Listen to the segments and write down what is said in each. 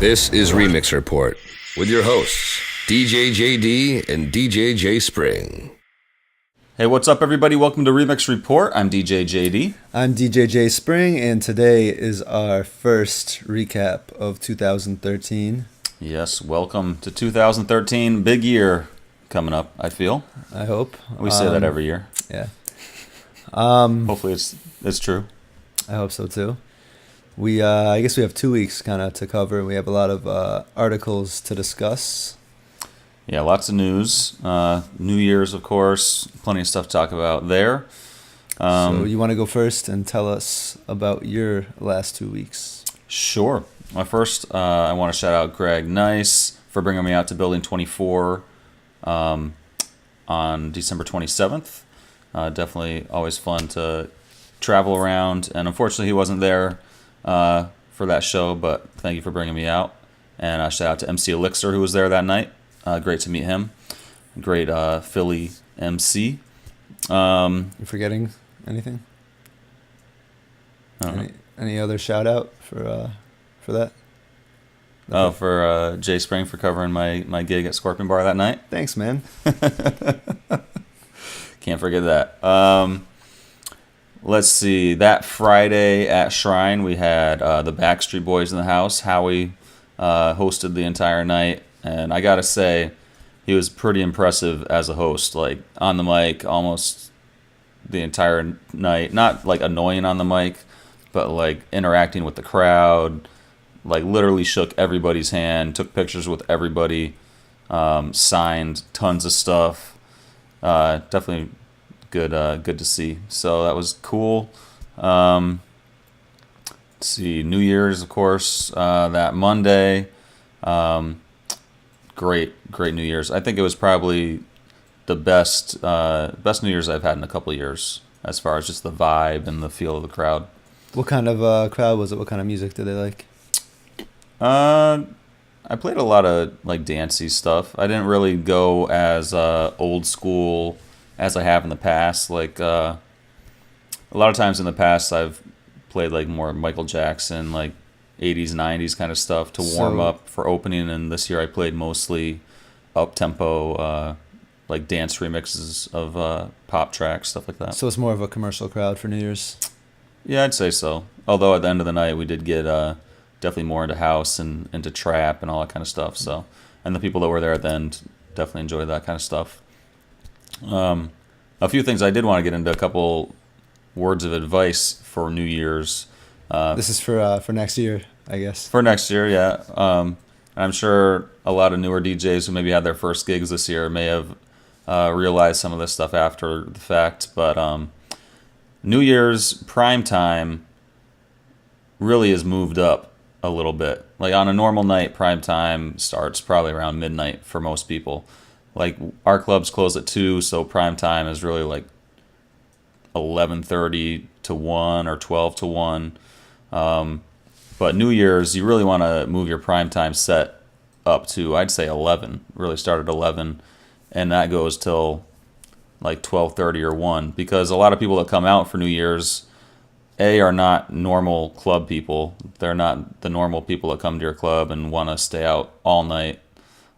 This is Remix Report with your hosts, DJ JD and DJ J Spring. Hey, what's up, everybody? Welcome to Remix Report. I'm DJ JD. I'm DJ J Spring, and today is our first recap of 2013. Yes, welcome to 2013. Big year coming up, I feel. I hope. We say that every year. Yeah. Hopefully it's true. I hope so, too. I guess we have 2 weeks kind of to cover. We have a lot of articles to discuss. Yeah, lots of news. New Year's, of course. Plenty of stuff to talk about there. So you want to go first and tell us about your last 2 weeks? Sure. First, I want to shout out Greg Nice for bringing me out to Building 24 on December 27th. Definitely always fun to travel around. And unfortunately, he wasn't there for that show, but thank you for bringing me out. And shout out to MC Elixir, who was there that night. Great to meet him. Great Philly MC. You forgetting anything? Any other shout out for that? Oh, for Jay Spring for covering my gig at Scorpion Bar that night. Thanks, man. Can't forget that. Let's see. That Friday at Shrine, we had the Backstreet Boys in the house. Howie hosted the entire night. And I gotta say, he was pretty impressive as a host. Like, on the mic almost the entire night. Not, like, annoying on the mic, but, like, interacting with the crowd. Like, literally shook everybody's hand, took pictures with everybody, signed tons of stuff. Definitely good to see. So that was cool. Let's see, New Year's, of course, that Monday. Great New Year's. I think it was probably the best New Year's I've had in a couple of years, as far as just the vibe and the feel of the crowd. What kind of crowd was it? What kind of music did they like? I played a lot of like dancey stuff. I didn't really go as old school as I have in the past. Like a lot of times in the past, I've played like more Michael Jackson, like 80s, 90s kind of stuff to warm up for opening, and this year I played mostly up-tempo, like dance remixes of pop tracks, stuff like that. So it's more of a commercial crowd for New Year's? Yeah, I'd say so. Although at the end of the night, we did get definitely more into house and into trap and all that kind of stuff. So, and the people that were there at the end definitely enjoyed that kind of stuff. A few things I did want to get into, a couple words of advice for New Year's. This is for next year, I guess. For next year, yeah. I'm sure a lot of newer DJs who maybe had their first gigs this year may have realized some of this stuff after the fact. But New Year's prime time really has moved up a little bit. Like on a normal night, prime time starts probably around midnight for most people. Like our clubs close at 2, so prime time is really like 11:30 to 1 or 12 to 1. But New Year's, you really want to move your primetime set up to, I'd say 11. Really start at 11, and that goes till like 12:30 or 1. Because a lot of people that come out for New Year's, are not normal club people. They're not the normal people that come to your club and want to stay out all night.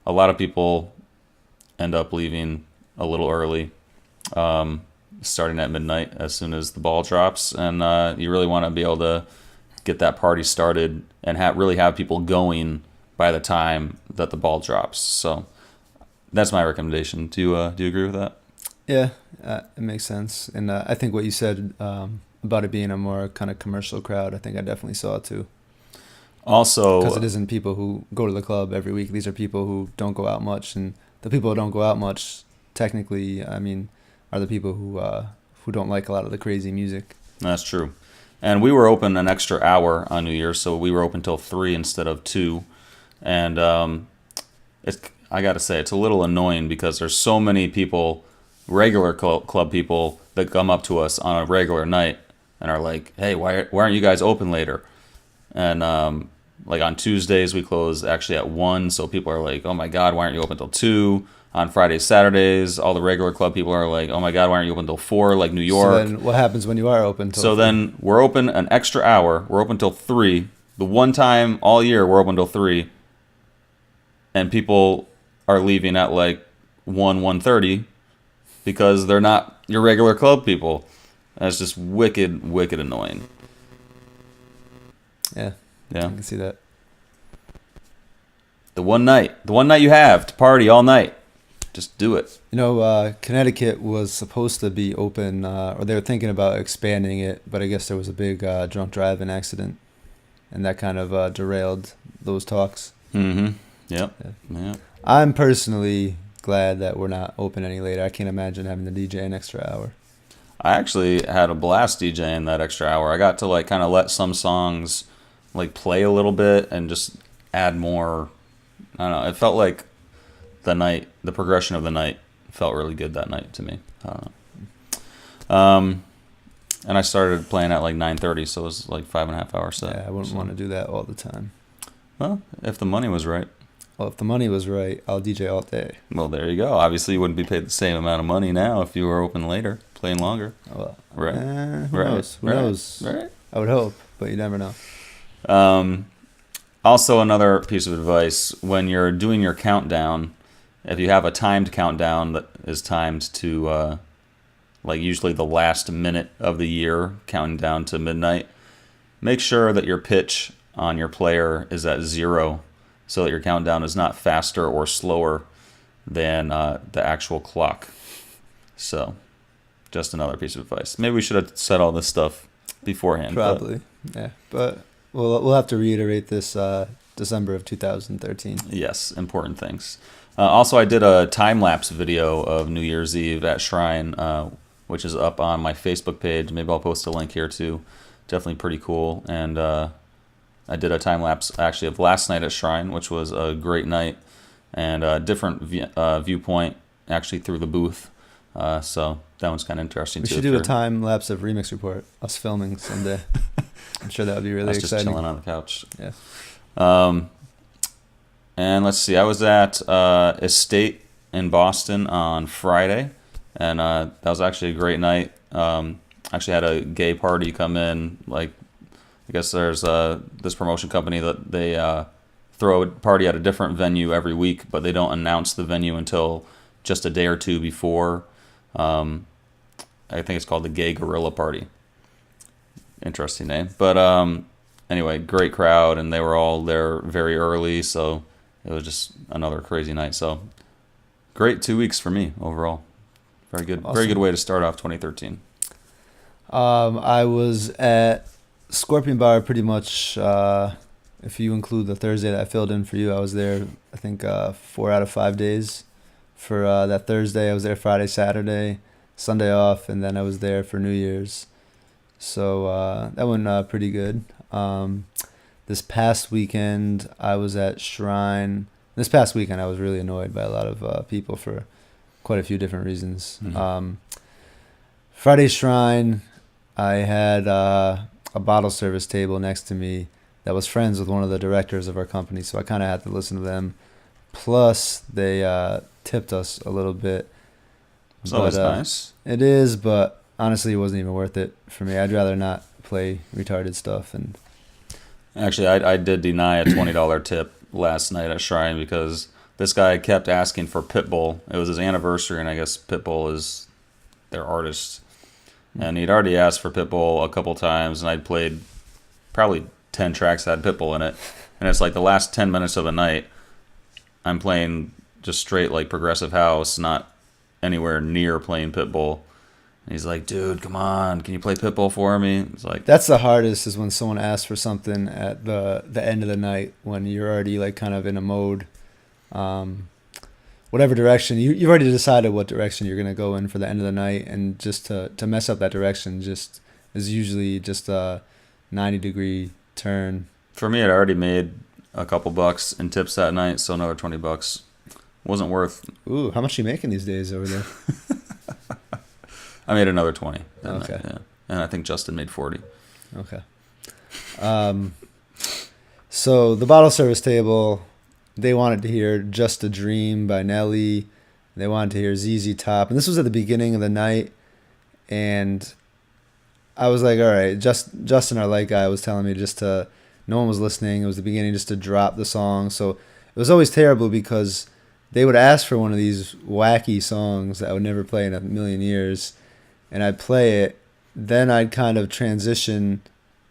A lot of people end up leaving a little early, starting at midnight as soon as the ball drops, and you really want to be able to get that party started and really have people going by the time that the ball drops. So that's my recommendation. Do you agree with that? Yeah, it makes sense. And I think what you said about it being a more kind of commercial crowd, I think I definitely saw it too. Also, because it isn't people who go to the club every week. These are people who don't go out much, and the people who don't go out much, technically, I mean, are the people who don't like a lot of the crazy music. That's true. And we were open an extra hour on New Year's, so we were open till 3 instead of 2. And I got to say, it's a little annoying because there's so many people, regular club people, that come up to us on a regular night and are like, hey, why aren't you guys open later? And like on Tuesdays, we close actually at 1, so people are like, oh my God, why aren't you open till 2? On Fridays, Saturdays, all the regular club people are like, oh my God, why aren't you open till 4, like New York? So then what happens when you are open till 4? Then we're open an extra hour. We're open till 3, The one time all year we're open till 3, and people are leaving at like 1:30 because they're not your regular club people. That's just wicked, wicked annoying. Yeah. Yeah. I can see that. The one night you have to party all night, just do it. You know, Connecticut was supposed to be open, or they were thinking about expanding it, but I guess there was a big drunk driving accident, and that kind of derailed those talks. Mm-hmm. Yep. Yeah. Yeah. I'm personally glad that we're not open any later. I can't imagine having to DJ an extra hour. I actually had a blast DJing that extra hour. I got to like kind of let some songs like play a little bit and just add more. I don't know. It felt like the progression of the night felt really good that night to me. I don't know. And I started playing at like 9:30, so it was like 5.5 hour set. Yeah, I wouldn't so. want to do that all the time. Well, if the money was right. Well, if the money was right, I'll DJ all day. Well, there you go. Obviously, you wouldn't be paid the same amount of money now if you were open later, playing longer. Well, Right. Who Right. knows? Who Right. knows? Right. I would hope, but you never know. Also, another piece of advice, when you're doing your countdown, if you have a timed countdown that is timed to like usually the last minute of the year, counting down to midnight, make sure that your pitch on your player is at 0 so that your countdown is not faster or slower than the actual clock. So, just another piece of advice. Maybe we should have said all this stuff beforehand. Probably, yeah. But we'll have to reiterate this December of 2013. Yes, important things. Also, I did a time-lapse video of New Year's Eve at Shrine, which is up on my Facebook page. Maybe I'll post a link here too. Definitely pretty cool. And I did a time-lapse actually of last night at Shrine, which was a great night and a different viewpoint actually through the booth. So that one's kind of interesting We too. should do a time lapse of Remix Report, us filming someday. I'm sure that would be really Us exciting. just chilling on the couch. Yeah. And let's see, I was at Estate in Boston on Friday, and that was actually a great night. Actually had a gay party come in. Like, I guess there's this promotion company that they throw a party at a different venue every week, but they don't announce the venue until just a day or two before. I think it's called the Gay Gorilla Party. Interesting name. But anyway, great crowd, and they were all there very early, so it was just another crazy night. So great 2 weeks for me overall. Very good. Awesome. Very good way to start off 2013. I was at Scorpion Bar pretty much, if you include the Thursday that I filled in for you. I was there, I think, 4 out of 5 days. For that Thursday, I was there Friday, Saturday, Sunday off, and then I was there for New Year's. So that went pretty good. This past weekend, I was at Shrine. This past weekend, I was really annoyed by a lot of people for quite a few different reasons. Mhm. Friday Shrine, I had a bottle service table next to me that was friends with one of the directors of our company, so I kind of had to listen to them. Plus, they tipped us a little bit. It's always nice. It is, but honestly, it wasn't even worth it for me. I'd rather not play retarded stuff. And Actually, I did deny a $20 tip last night at Shrine because this guy kept asking for Pitbull. It was his anniversary, and I guess Pitbull is their artist. And he'd already asked for Pitbull a couple times, and I'd played probably 10 tracks that had Pitbull in it. And it's like the last 10 minutes of the night, I'm playing just straight like progressive house, not anywhere near playing Pitbull. And he's like, dude, come on, can you play Pitbull for me? It's like, that's the hardest, is when someone asks for something at the end of the night when you're already like kind of in a mode. Whatever direction, you've already decided what direction you're going to go in for the end of the night, and just to mess up that direction just is usually just a 90-degree turn. for me, I'd already made a couple bucks in tips that night, so another $20 wasn't worth. Ooh, how much are you making these days over there? I made another 20 that Okay. night, yeah. And I think Justin made 40. Okay. So the bottle service table, they wanted to hear Just a Dream by Nelly. They wanted to hear ZZ Top. And this was at the beginning of the night. And I was like, all right, Justin, our light guy, was telling me just to No one was listening. It was the beginning just to drop the song. So it was always terrible because they would ask for one of these wacky songs that I would never play in a million years, and I'd play it. Then I'd kind of transition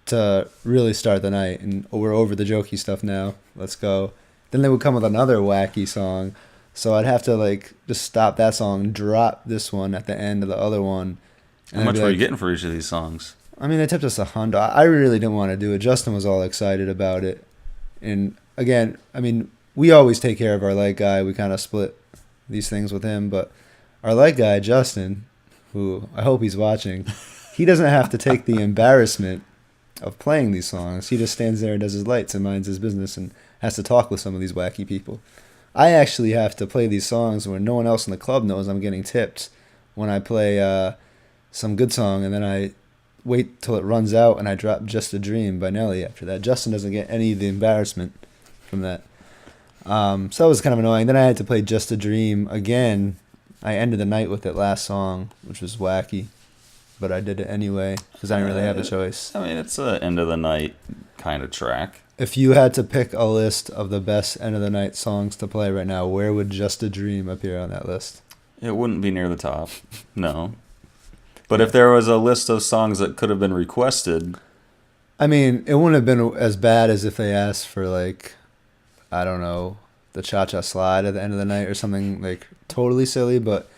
to really start the night, and we're over the jokey stuff now. Let's go. Then they would come with another wacky song, so I'd have to like just stop that song, drop this one at the end of the other one. How much were you getting for each of these songs? I mean, they tipped us $100. I really didn't want to do it. Justin was all excited about it, and again, I mean, we always take care of our light guy. We kind of split these things with him, but our light guy, Justin, who I hope he's watching, he doesn't have to take the embarrassment of playing these songs. He just stands there and does his lights and minds his business and has to talk with some of these wacky people. I actually have to play these songs where no one else in the club knows I'm getting tipped when I play some good song, and then I wait till it runs out and I drop Just a Dream by Nelly after that. Justin doesn't get any of the embarrassment from that. So it was kind of annoying. Then I had to play Just a Dream again. I ended the night with that last song, which was wacky, but I did it anyway because I didn't really have a choice. I mean, it's a end of the night kind of track. If you had to pick a list of the best end of the night songs to play right now, where would Just a Dream appear on that list? It wouldn't be near the top, no. But if there was a list of songs that could have been requested, I mean, it wouldn't have been as bad as if they asked for like, I don't know, the Cha-Cha Slide at the end of the night or something like totally silly. But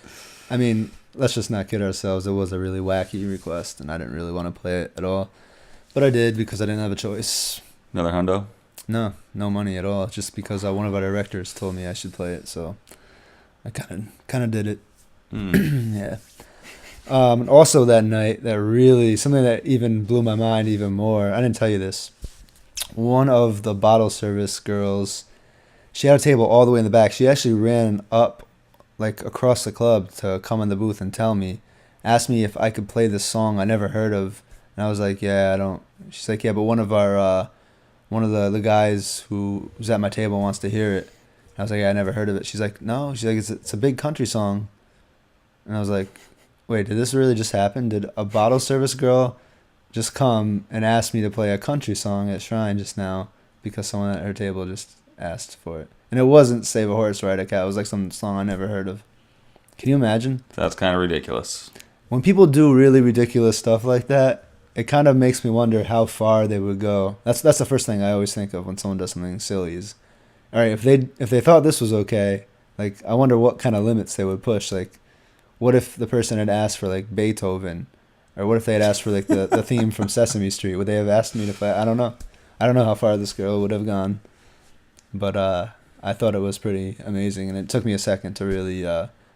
I mean, let's just not kid ourselves. It was a really wacky request, and I didn't really want to play it at all. But I did because I didn't have a choice. another hundo? No money at all. Just because one of our directors told me I should play it, so I kind of did it. Yeah. And also that night, that really something that even blew my mind even more. I didn't tell you this. One of the bottle service girls, she had a table all the way in the back. She actually ran up, like across the club, to come in the booth and tell me, asked me if I could play this song I never heard of, and I was like, yeah, I don't. She's like, yeah, but one of the guys who was at my table wants to hear it. And I was like, yeah, I never heard of it. She's like, no. She's like, it's a big country song. And I was like, wait, did this really just happen? Did a bottle service girl just come and ask me to play a country song at Shrine just now because someone at her table just asked for it? And it wasn't Save a Horse, Ride a Cat. It was like some song I never heard of. Can you imagine? That's kind of ridiculous. When people do really ridiculous stuff like that, it kind of makes me wonder how far they would go. That's the first thing I always think of when someone does something silly is, all right, if they thought this was okay, like I wonder what kind of limits they would push. Like, what if the person had asked for like Beethoven, or what if they had asked for like the theme from Sesame Street? Would they have asked me to play? I don't know. I don't know how far this girl would have gone, but I thought it was pretty amazing, and it took me a second to really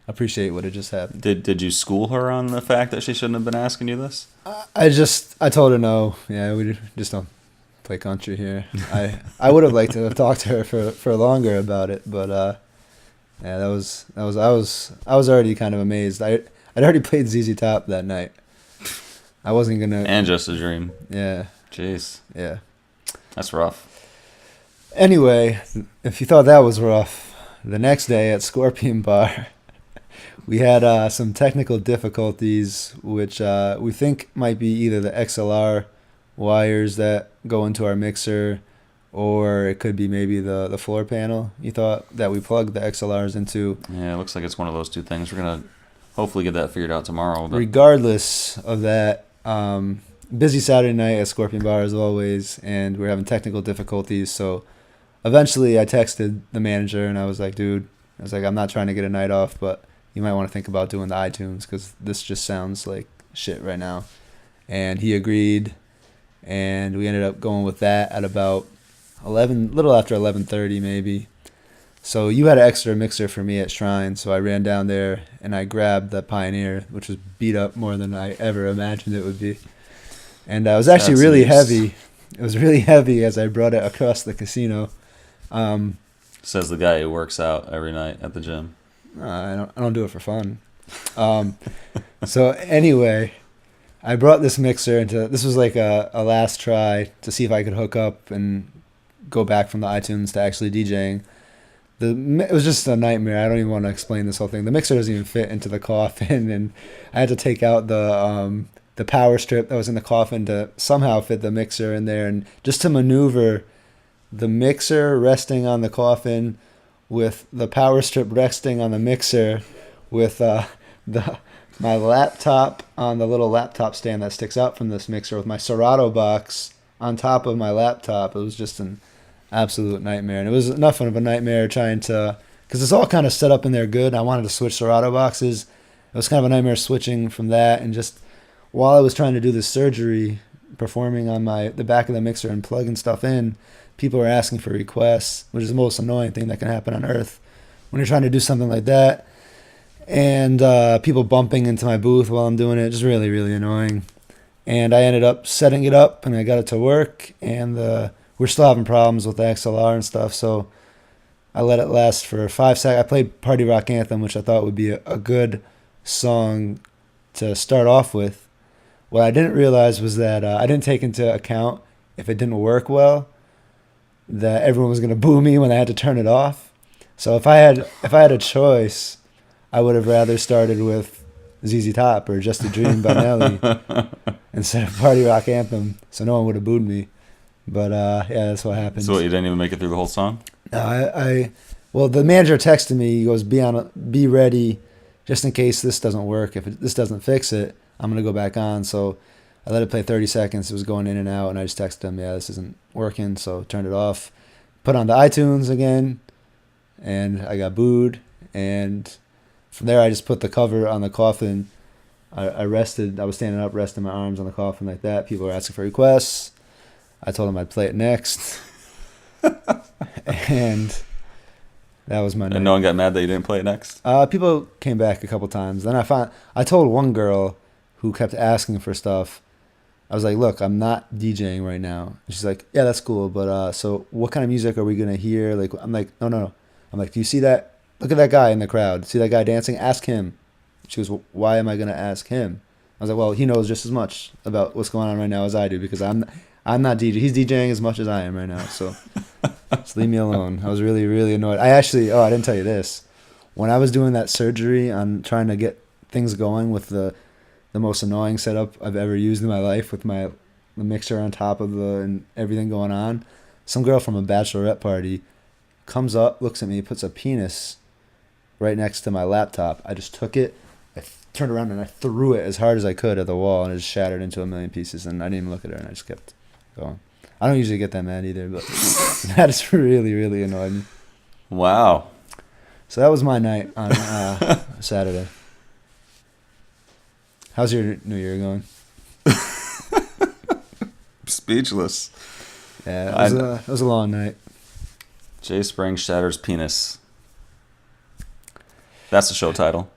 appreciate what had just happened. Did you school her on the fact that she shouldn't have been asking you this? I told her no. Yeah, we just don't play country here. I would have liked to have talked to her for longer about it, but yeah, I was already kind of amazed. I'd already played ZZ Top that night. I wasn't gonna. And Just a Dream. Yeah. Jeez. Yeah. That's rough. Anyway, if you thought that was rough, the next day at Scorpion Bar, we had some technical difficulties, which we think might be either the XLR wires that go into our mixer, or it could be maybe the floor panel. You thought that we plugged the XLRs into. Yeah, it looks like it's one of those two things. We're going to hopefully get that figured out tomorrow. But Regardless of that, busy Saturday night at Scorpion Bar as always, and we're having technical difficulties. So eventually I texted the manager and I was like, dude, I'm not trying to get a night off, but you might want to think about doing the iTunes because this just sounds like shit right now. And he agreed, and we ended up going with that at about 11, little after 11:30 maybe. So you had an extra mixer for me at Shrine, so I ran down there and I grabbed the Pioneer, which was beat up more than I ever imagined it would be. And it was actually really heavy. It was really heavy as I brought it across the casino. says the guy who works out every night at the gym. I don't do it for fun. So anyway, I brought this mixer into, this was like a last try to see if I could hook up and go back from the iTunes to actually DJing. It was just a nightmare. I don't even want to explain this whole thing. The mixer doesn't even fit into the coffin, and I had to take out the the power strip that was in the coffin to somehow fit the mixer in there, and just to maneuver the mixer resting on the coffin with the power strip resting on the mixer with my laptop on the little laptop stand that sticks out from this mixer with my Serato box on top of my laptop. It was just an absolute nightmare. And it was enough of a nightmare trying to, because it's all kind of set up in there good. I wanted to switch Serato boxes. It was kind of a nightmare switching from that. And just while I was trying to do this surgery, performing on the back of the mixer and plugging stuff in, people were asking for requests, which is the most annoying thing that can happen on earth when you're trying to do something like that. And people bumping into my booth while I'm doing it, just really, really annoying. And I ended up setting it up, and I got it to work, and we're still having problems with the XLR and stuff, so I let it last for 5 seconds. I played Party Rock Anthem, which I thought would be a good song to start off with. What I didn't realize was that I didn't take into account, if it didn't work well, that everyone was going to boo me when I had to turn it off. So if I had a choice, I would have rather started with ZZ Top or Just a Dream by Nelly instead of Party Rock Anthem, so no one would have booed me. But yeah, that's what happened. So what, you didn't even make it through the whole song? No, well, the manager texted me. He goes, "Be ready, just in case this doesn't work. If this doesn't fix it, I'm gonna go back on." So I let it play 30 seconds. It was going in and out, and I just texted him, "Yeah, this isn't working." So turned it off, put on the iTunes again, and I got booed. And from there, I just put the cover on the coffin. I rested. I was standing up, resting my arms on the coffin like that. People were asking for requests. I told them I'd play it next. And that was my night. And no one got mad that you didn't play it next? People came back a couple times. Then I told one girl who kept asking for stuff, I was like, "Look, I'm not DJing right now." And she's like, "Yeah, that's cool, but so what kind of music are we going to hear?" Like, I'm like, No. I'm like, "Do you see that? Look at that guy in the crowd. See that guy dancing? Ask him." She goes, "Well, why am I going to ask him?" I was like, "Well, he knows just as much about what's going on right now as I do, because I'm not DJ. He's DJing as much as I am right now, so just leave me alone." I was really, really annoyed. I didn't tell you this. When I was doing that surgery on trying to get things going with the most annoying setup I've ever used in my life, with the mixer on top of and everything going on, some girl from a bachelorette party comes up, looks at me, puts a penis right next to my laptop. I just took it, I turned around, and I threw it as hard as I could at the wall, and it just shattered into a million pieces, and I didn't even look at her, and I just kept going. I don't usually get that mad either, but that just really, really annoyed me. Wow. So that was my night on Saturday. How's your New Year going? Speechless. Yeah, it was a long night. Jay Spring shatters penis. That's the show title.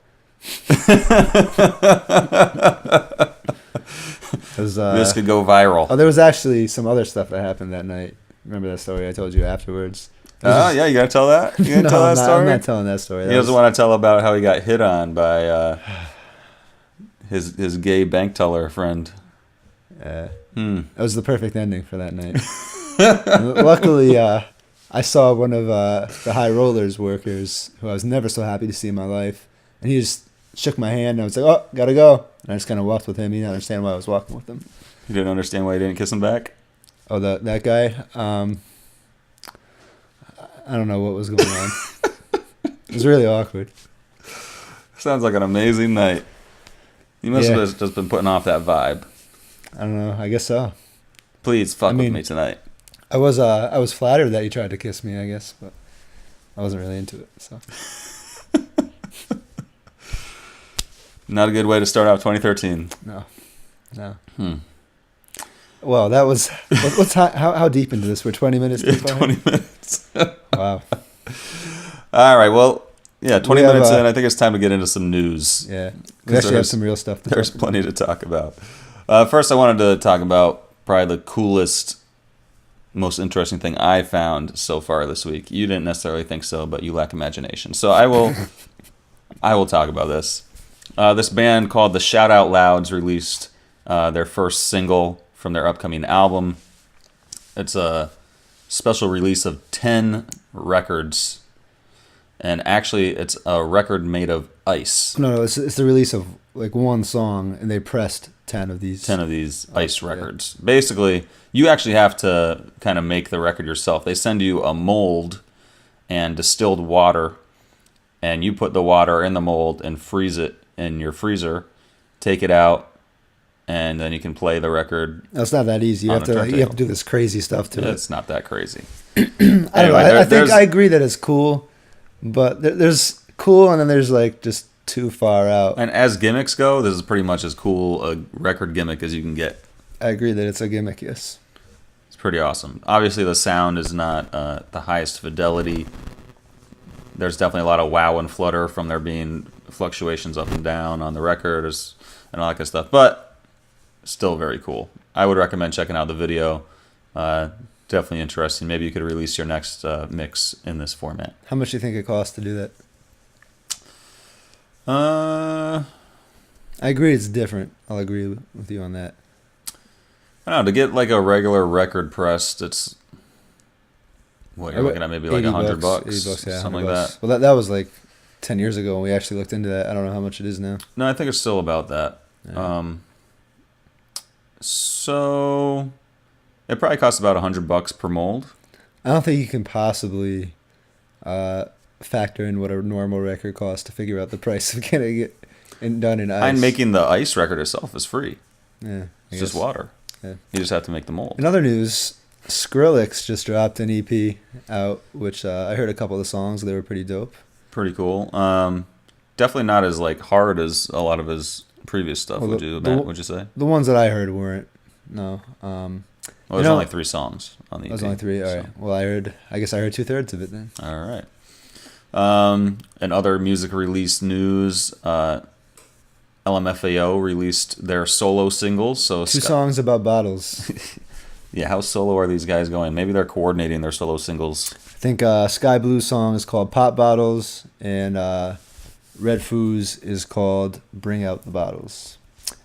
This could go viral. Oh, there was actually some other stuff that happened that night. Remember that story I told you afterwards? Oh, yeah, you gotta tell that? You gonna tell that story? I'm not telling that story. He doesn't want to tell about how he got hit on by his gay bank teller friend. Yeah. It was the perfect ending for that night. Luckily, I saw one of the High Rollers workers, who I was never so happy to see in my life, and he just shook my hand, and I was like, "Oh, gotta go." And I just kind of walked with him. He didn't understand why I was walking with him. You didn't understand why you didn't kiss him back? Oh, that guy? I don't know what was going on. It was really awkward. Sounds like an amazing night. You must have just been putting off that vibe. I don't know. I guess so. Please fuck with me tonight. I was flattered that you tried to kiss me, I guess, but I wasn't really into it. So. Not a good way to start out 2013. No. Well, that was how deep into this? We're 20 minutes deep. 20 minutes. Wow. All right. Well, yeah, 20 minutes in. I think it's time to get into some news. Yeah. We actually have some real stuff. There's plenty to talk about. First, I wanted to talk about probably the coolest, most interesting thing I found so far this week. You didn't necessarily think so, but you lack imagination. So I will talk about this. This band called the Shout Out Louds released their first single from their upcoming album. It's a special release of 10 records, and actually it's a record made of ice. No, it's the release of like one song, and they pressed 10 of these. 10 of these ice yeah. records. Basically, you actually have to kind of make the record yourself. They send you a mold and distilled water, and you put the water in the mold and freeze it in your freezer, take it out, and then you can play the record. No, it's not that easy. You on have a to turntable. do this crazy stuff to it. It's not that crazy. I don't know. Anyway, I think there's- I agree that it's cool, but there's cool and then there's like just too far out. And as gimmicks go, this is pretty much as cool a record gimmick as you can get. I agree that it's a gimmick, yes. It's pretty awesome. Obviously, the sound is not the highest fidelity. There's definitely a lot of wow and flutter from there being fluctuations up and down on the record and all that kind of stuff. But still very cool. I would recommend checking out the video. Definitely interesting. Maybe you could release your next mix in this format. How much do you think it costs to do that? I I agree it's different. I'll agree with you on that. don't know. To get like a regular record pressed, it's what you're looking at, maybe like $100, 80 bucks, yeah, something 100 like bucks. that. Well, that was like 10 years ago when we actually looked into that. I don't know how much it is now. No, I think it's still about that. Yeah. So it probably costs about $100 per mold. I don't think you can possibly factor in what a normal record costs to figure out the price of getting it done in ice. And making the ice record itself is free. Yeah, It's just water. Yeah. You just have to make the mold. In other news, Skrillex just dropped an EP out, which I heard a couple of the songs. They were pretty dope. Pretty cool. Definitely not as like hard as a lot of his previous stuff. Well, Matt? Would you say? The ones that I heard weren't. No. Well, there's only 3 songs on the EP. There's only 3. All so. right. Well, I guess I heard 2/3 of it then. All right. And other music release news. LMFAO released their solo singles. So 2 songs about bottles. Yeah, how solo are these guys going? Maybe they're coordinating their solo singles. I think Sky Blue's song is called Pop Bottles, and Red Foos is called Bring Out the Bottles.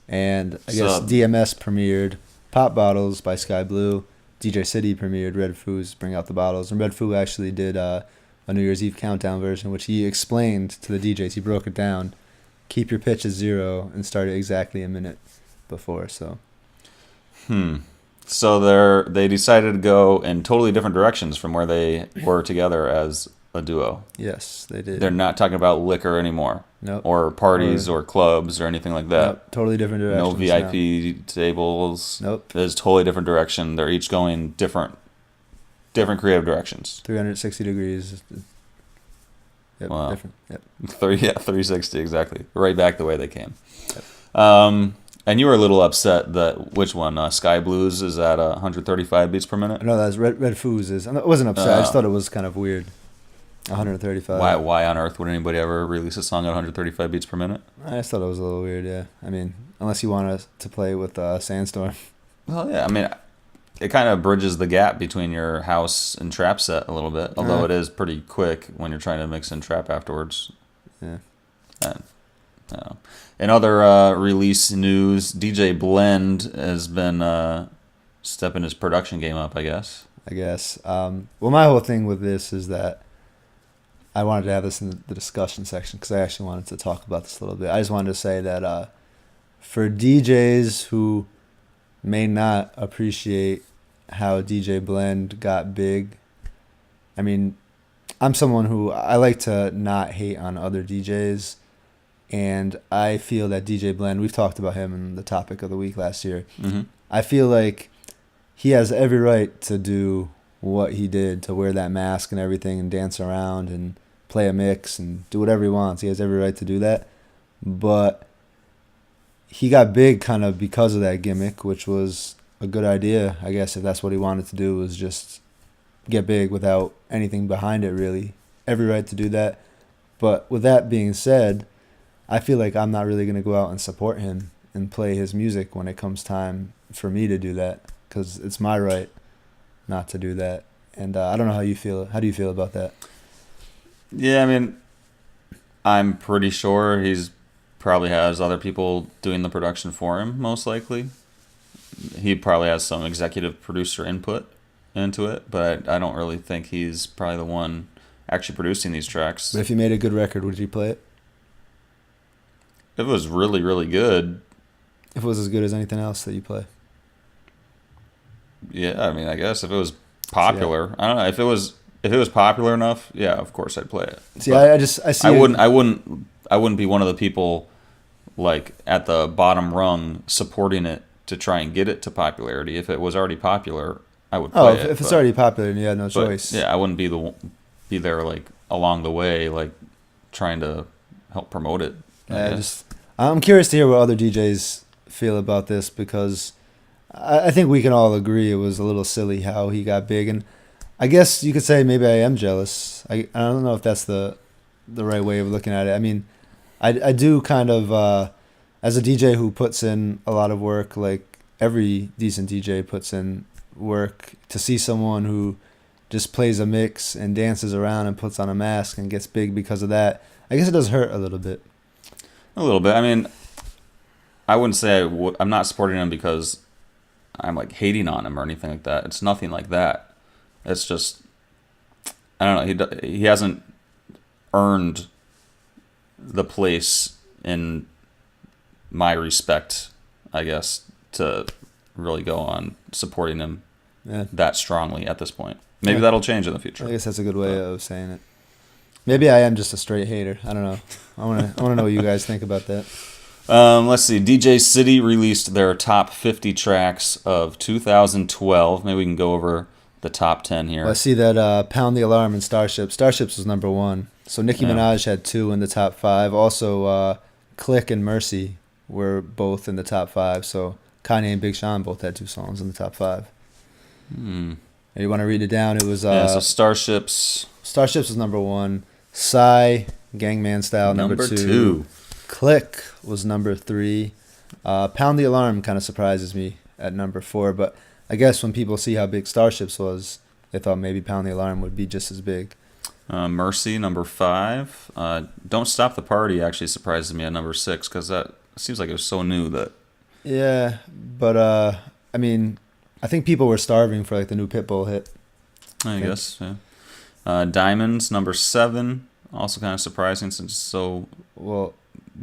And I guess DMS premiered Pop Bottles by Sky Blue. DJ City premiered Red Foos Bring Out the Bottles. And Red Foo actually did a New Year's Eve countdown version, which he explained to the DJs. He broke it down. Keep your pitch at 0 and start it exactly a minute before. So They decided to go in totally different directions from where they were together as a duo. yes, they did. They're not talking about liquor anymore. Nope. Or parties or clubs or anything like that. Nope, totally different No directions. VIP tables. Nope. It's totally different direction. They're each going different creative directions. 360 degrees. Yep, Wow. different. Yep. 360 exactly. Right back the way they came. And you were a little upset that which one? Sky Blues is at 135 beats per minute. No, that's Red Foos is. I wasn't upset. I just thought it was kind of weird. 135. Why on earth would anybody ever release a song at 135 beats per minute? I just thought it was a little weird. Yeah. I mean, unless you want to play with Sandstorm. Well, yeah. I mean, it kind of bridges the gap between your house and trap set a little bit. Although it is pretty quick when you're trying to mix in trap afterwards. Yeah. In other release news, DJ Blend has been stepping his production game up, I guess. Well, my whole thing with this is that I wanted to have this in the discussion section because I actually wanted to talk about this a little bit. I just wanted to say that for DJs who may not appreciate how DJ Blend got big, I mean, I'm someone who I like to not hate on other DJs. And I feel that DJ Blend, we've talked about him in the topic of the week last year. Mm-hmm. I feel like he has every right to do what he did, to wear that mask and everything and dance around and play a mix and do whatever he wants. He has every right to do that. But he got big kind of because of that gimmick, which was a good idea, I guess, if that's what he wanted to do, was just get big without anything behind it, really. Every right to do that. But with that being said, I feel like I'm not really going to go out and support him and play his music when it comes time for me to do that, because it's my right not to do that. And I don't know how you feel. How do you feel about that? Yeah, I mean, I'm pretty sure he's probably has other people doing the production for him, most likely. He probably has some executive producer input into it, but I don't really think he's probably the one actually producing these tracks. But if you made a good record, would you play it? If it was really, really good, if it was as good as anything else that you play. Yeah, I mean, I guess if it was popular, I don't know if it was popular enough. Yeah, of course I'd play it. See, But I see. I wouldn't be one of the people like at the bottom rung supporting it to try and get it to popularity. If it was already popular, I would play Oh, it. if it's but- already popular and you had no but, choice. yeah, I wouldn't be there like along the way, like trying to help promote it. I Yeah, guess. I'm curious to hear what other DJs feel about this because I think we can all agree it was a little silly how he got big, and I guess you could say maybe I am jealous. I don't know if that's the right way of looking at it. I mean, I do kind of as a DJ who puts in a lot of work, like every decent DJ puts in work, to see someone who just plays a mix and dances around and puts on a mask and gets big because of that. I guess it does hurt a little bit. A little bit. I mean, I wouldn't say I'm not supporting him because I'm like hating on him or anything like that. It's nothing like that. It's just I don't know. He hasn't earned the place in my respect, I guess, to really go on supporting him Yeah. that strongly at this point. Maybe Yeah. that'll change in the I future. guess that's a good way of saying it. Maybe I am just a straight hater. I don't know. I want to know what you guys think about that. Let's see. DJ City released their top 50 tracks of 2012. Maybe we can go over the top 10 here. Well, I see that Pound the Alarm and Starships was number 1. So Nicki Yeah. Minaj had 2 in the top 5. Also, Click and Mercy were both in the top 5. So Kanye and Big Sean both had 2 songs in the top 5. You want to read it down? It was So Starships Starships was number 1. Psy, Gangman Style, number 2. Click was number 3. Pound the Alarm kind of surprises me at number 4, but I guess when people see how big Starships was, they thought maybe Pound the Alarm would be just as big. Mercy, number 5. Don't Stop the Party actually surprises me at number 6 because that seems like it was so new that. Yeah, but I mean, I think people were starving for like the new Pitbull hit. I guess, yeah. Diamonds, number 7. Also kind of surprising since it's so Well,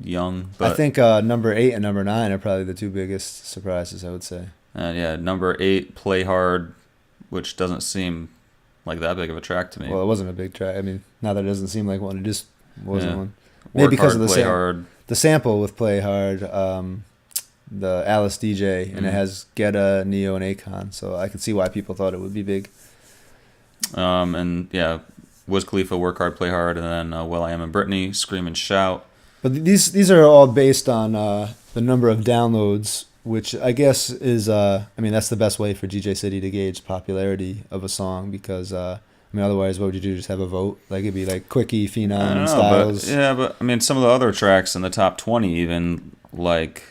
young. But, I think number 8 and number 9 are probably the 2 biggest surprises, I would say. yeah, number 8, Play Hard, which doesn't seem like that big of a track to me. Well, it wasn't a big track. I mean, now that it doesn't seem like one, it just wasn't Yeah. one. Work Maybe because Hard, of the Play sample. Hard. The sample with Play Hard, the Alice DJ, and it has Guetta, Neo, and Akon. So I could see why people thought it would be big. And yeah, Wiz Khalifa, Work Hard, Play Hard, and then Will I Am and Britney, Scream and Shout. But these are all based on the number of downloads, which I guess is I mean that's the best way for DJ City to gauge popularity of a song because I mean otherwise what would you do, just have a vote? Like it'd be like Quickie, Phenom, I don't and know, Styles. but I mean, some of the other tracks in the top 20, even like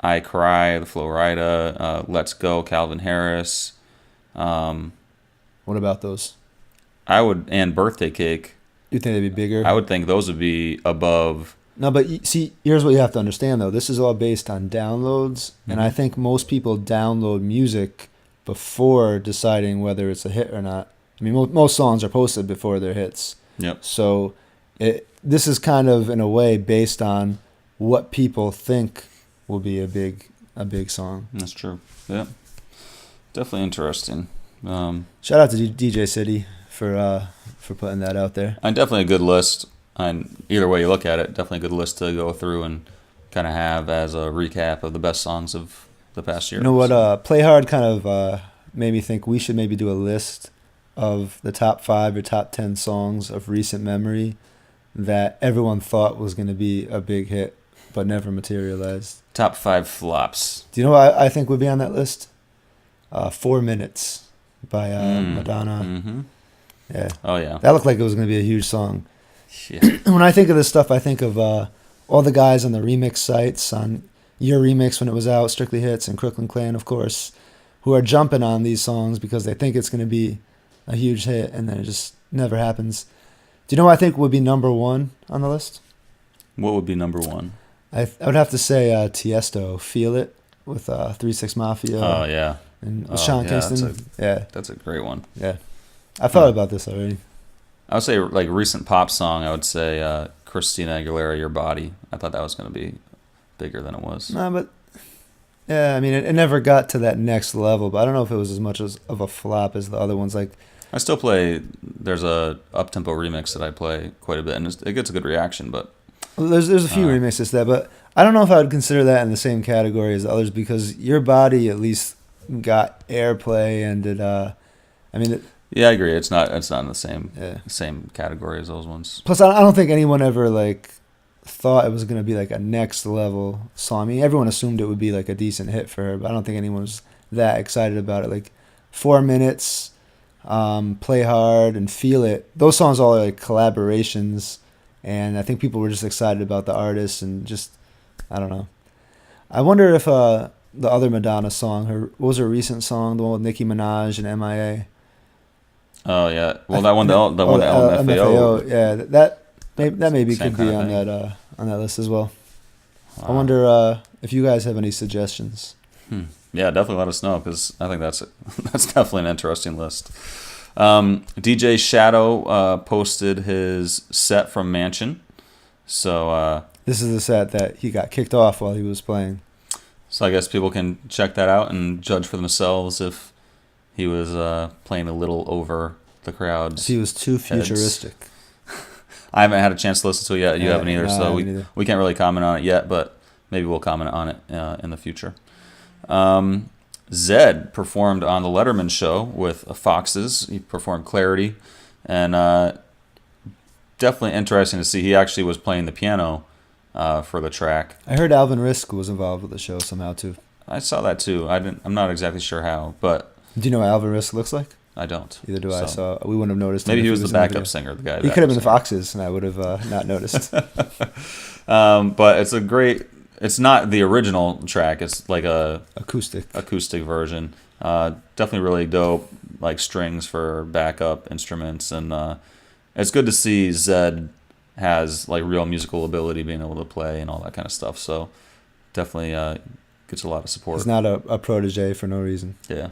I Cry, The Flo Rida, Let's Go, Calvin Harris. What about those? And Birthday Cake. You think they'd be bigger? I would think those would be above. No, but see, here's what you have to understand though. This is all based on downloads, and I think most people download music before deciding whether it's a hit or not. I mean, most songs are posted before they're hits. Yep. So this is kind of in a way based on what people think will be a big song. That's true. Yeah. Definitely interesting. Shout out to DJ City for putting that out there. And definitely a good list. And either way you look at it, definitely a good list to go through and kind of have as a recap of the best songs of the past year. You know what? Play Hard kind of made me think we should maybe do a list of the top 5 or top 10 songs of recent memory that everyone thought was going to be a big hit but never materialized. Top 5 flops. Do you know what I think would be on that list? 4 Minutes by Madonna. Mm-hmm. Yeah. Oh, yeah. That looked like it was going to be a huge song. Yeah. When I think of this stuff, I think of all the guys on the remix sites, on Your Remix when it was out, Strictly Hits, and Crooklyn Clan, of course, who are jumping on these songs because they think it's going to be a huge hit, and then it just never happens. Do you know what I think would be number 1 on the list? What would be number 1? I would have to say Tiesto, Feel It, with 3 6 Mafia. Oh, yeah. And with Sean yeah, Kingston. That's a great one. Yeah. I thought about this already. I would say, like, recent pop song, I would say Christina Aguilera, Your Body. I thought that was going to be bigger than it was. No, but Yeah, I mean, it never got to that next level, but I don't know if it was as much as of a flop as the other ones. Like, I still play. There's a up-tempo remix that I play quite a bit, and it gets a good reaction. But there's a few remixes to that, but I don't know if I would consider that in the same category as the others because Your Body at least got airplay and it. I mean, yeah, I agree. It's not in the Yeah. same category as those ones. plus I don't think anyone ever like thought it was gonna be like a next level song. I mean, everyone assumed it would be like a decent hit for her, but I don't think anyone was that excited about it. Like 4 minutes, Play Hard, and Feel It. Those songs all are like collaborations, and I think people were just excited about the artist and just I don't know. I wonder if the other Madonna song, what was her recent song, the one with Nicki Minaj and MIA? Oh yeah, well that one, the one, LMFAO. Yeah, that maybe Same could be kind of on that list as well. Wow. I wonder if you guys have any suggestions. Yeah, definitely let us know because I think that's definitely an interesting list. DJ Shadow posted his set from Mansion, so This is the set that he got kicked off while he was playing. I guess people can check that out and judge for themselves if he was playing a little over the crowd's. He was too heads. futuristic. I haven't had a chance to listen to it yet. You haven't either, no, I so haven't either. we can't really comment on it yet, but maybe we'll comment on it in the future. Zed performed on the Letterman show with Foxes. He performed Clarity, and definitely interesting to see. He actually was playing the piano for the track. I heard Alvin Risk was involved with the show somehow too. I saw that too. I'm not exactly sure how, but Do you know what Alvin Risk looks like? I don't. Either do I. So So we wouldn't have noticed. maybe him he if was the in the backup video. singer, the guy. He could have been the Foxes, and I would have not noticed. But it's a great. It's not the original track. It's like a Acoustic. version. Definitely really dope. Like strings for backup instruments, and it's good to see Zed has like real musical ability, being able to play and all that kind of stuff. So definitely gets a lot of support. He's not a protege for no reason. Yeah.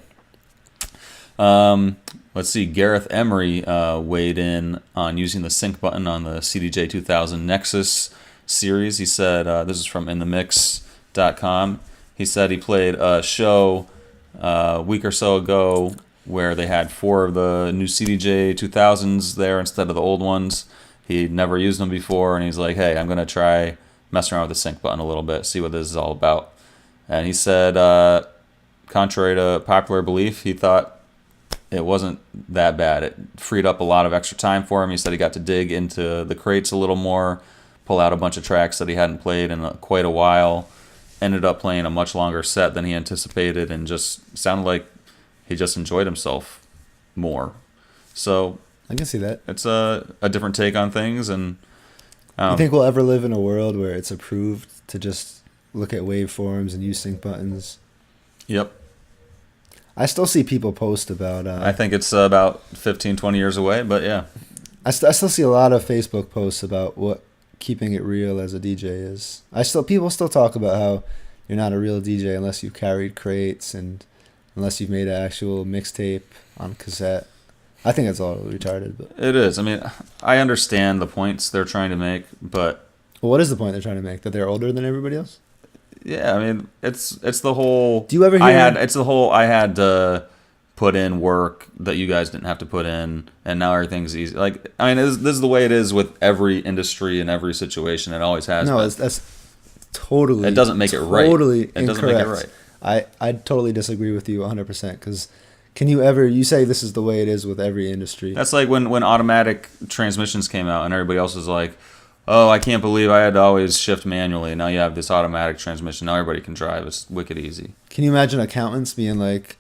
Let's see. Gareth Emery weighed in on using the sync button on the CDJ 2000 Nexus series. He said, this is from inthemix.com. He said he played a show a week or so ago where they had 4 of the new CDJ 2000s there instead of the old ones. He'd never used them before, and he's like, hey, I'm going to try messing around with the sync button a little bit, see what this is all about. And he said, contrary to popular belief, he thought it wasn't that bad. It freed up a lot of extra time for him. He said he got to dig into the crates a little more, pull out a bunch of tracks that he hadn't played in quite a while, ended up playing a much longer set than he anticipated, and just sounded like he just enjoyed himself more. So I can see that. it's a different take on things. And You think we'll ever live in a world where it's approved to just look at waveforms and use sync buttons? Yep. I still see people post about. I think it's about 15, 20 years away, but yeah. I still see a lot of Facebook posts about what keeping it real as a DJ is. People still talk about how you're not a real DJ unless you've carried crates and unless you've made an actual mixtape on cassette. I think it's all retarded, but It is. I mean, I understand the points they're trying to make, but well, what is the point they're trying to make? That they're older than everybody else? yeah, I mean, it's the whole. Do you ever hear? I had to put in work that you guys didn't have to put in, and now everything's easy. Like, I mean, this is the way it is with every industry and every situation. It always has. No, been. that's totally. It doesn't make it right. Totally It doesn't make it incorrect. right. I totally disagree with you 100% because can you say this is the way it is with every industry? That's like when automatic transmissions came out, and everybody else was like, "Oh, I can't believe I had to always shift manually. Now you have this automatic transmission. Now everybody can drive. It's wicked easy." Can you imagine accountants being like,